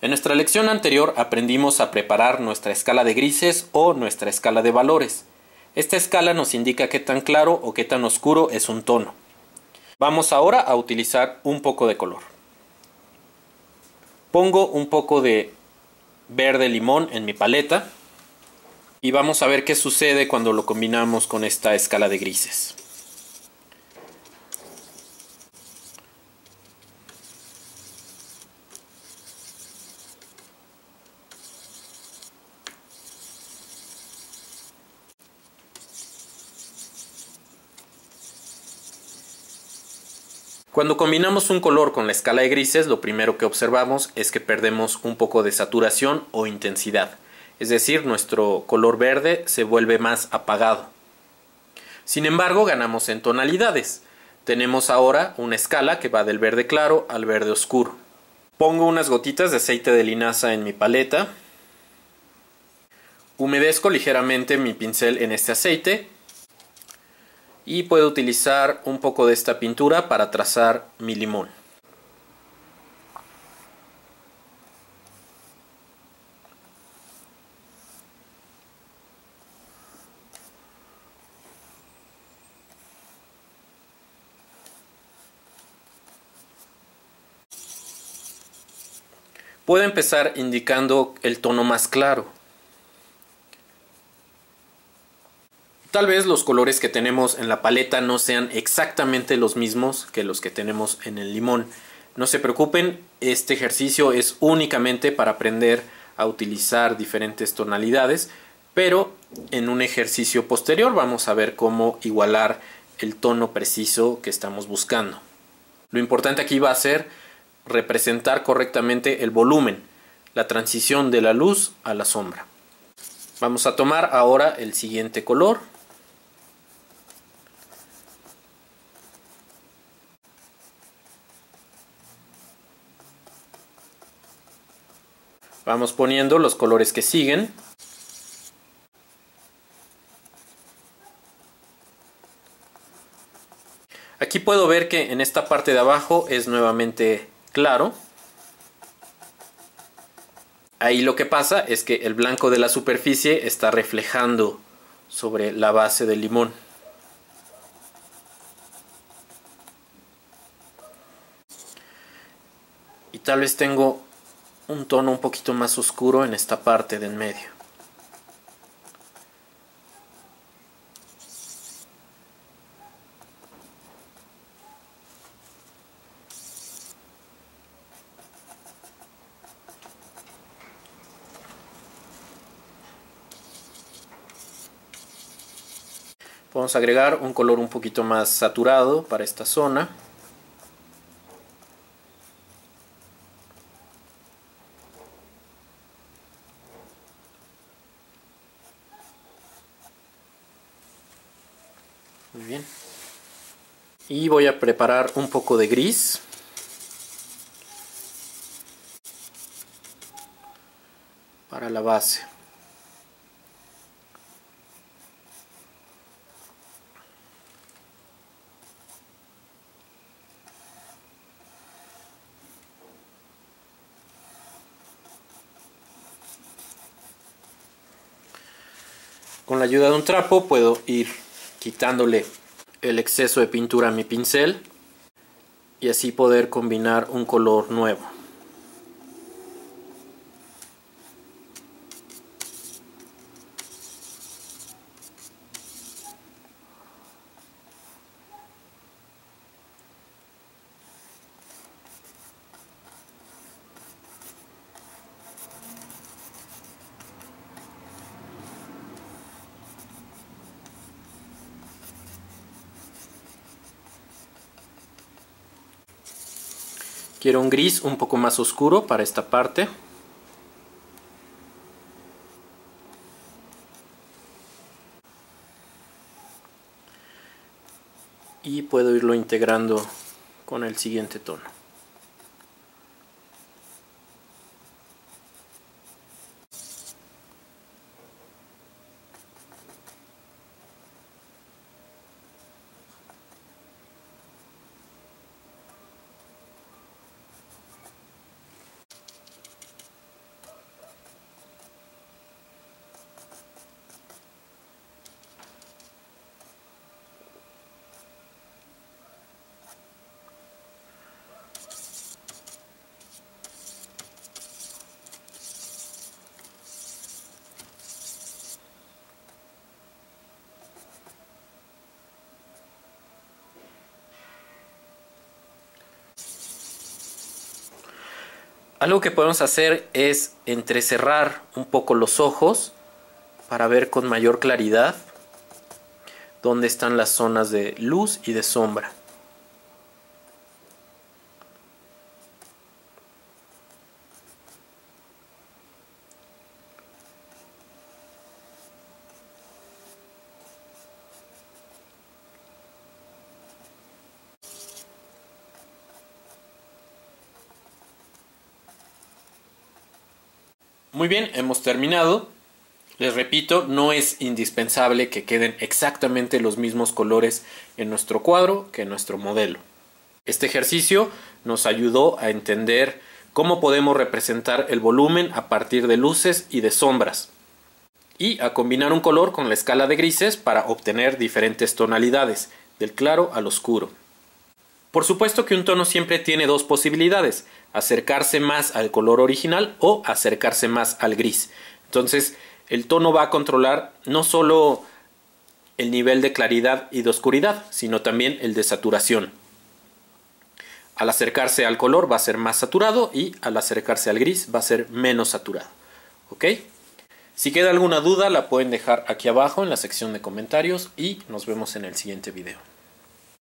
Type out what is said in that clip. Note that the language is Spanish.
En nuestra lección anterior aprendimos a preparar nuestra escala de grises o nuestra escala de valores. Esta escala nos indica qué tan claro o qué tan oscuro es un tono. Vamos ahora a utilizar un poco de color. Pongo un poco de verde limón en mi paleta y vamos a ver qué sucede cuando lo combinamos con esta escala de grises. Cuando combinamos un color con la escala de grises, lo primero que observamos es que perdemos un poco de saturación o intensidad. Es decir, nuestro color verde se vuelve más apagado. Sin embargo, ganamos en tonalidades. Tenemos ahora una escala que va del verde claro al verde oscuro. Pongo unas gotitas de aceite de linaza en mi paleta. Humedezco ligeramente mi pincel en este aceite. Y puedo utilizar un poco de esta pintura para trazar mi limón. Puedo empezar indicando el tono más claro. Tal vez los colores que tenemos en la paleta no sean exactamente los mismos que los que tenemos en el limón. No se preocupen, este ejercicio es únicamente para aprender a utilizar diferentes tonalidades, pero en un ejercicio posterior vamos a ver cómo igualar el tono preciso que estamos buscando. Lo importante aquí va a ser representar correctamente el volumen, la transición de la luz a la sombra. Vamos a tomar ahora el siguiente color. Vamos poniendo los colores que siguen. Aquí puedo ver que en esta parte de abajo es nuevamente claro. Ahí lo que pasa es que el blanco de la superficie está reflejando sobre la base del limón. Y tal vez tengo un tono un poquito más oscuro en esta parte del medio. Vamos a agregar un color un poquito más saturado para esta zona. Muy bien. Y voy a preparar un poco de gris. Para la base. Con la ayuda de un trapo puedo ir quitándole el exceso de pintura a mi pincel y así poder combinar un color nuevo. Quiero un gris un poco más oscuro para esta parte. Y puedo irlo integrando con el siguiente tono. Algo que podemos hacer es entrecerrar un poco los ojos para ver con mayor claridad dónde están las zonas de luz y de sombra. Muy bien, hemos terminado. Les repito, no es indispensable que queden exactamente los mismos colores en nuestro cuadro que en nuestro modelo. Este ejercicio nos ayudó a entender cómo podemos representar el volumen a partir de luces y de sombras, y a combinar un color con la escala de grises para obtener diferentes tonalidades, del claro al oscuro. Por supuesto que un tono siempre tiene dos posibilidades: acercarse más al color original o acercarse más al gris. Entonces, el tono va a controlar no solo el nivel de claridad y de oscuridad, sino también el de saturación. Al acercarse al color va a ser más saturado y al acercarse al gris va a ser menos saturado. ¿Ok? Si queda alguna duda la pueden dejar aquí abajo en la sección de comentarios y nos vemos en el siguiente video.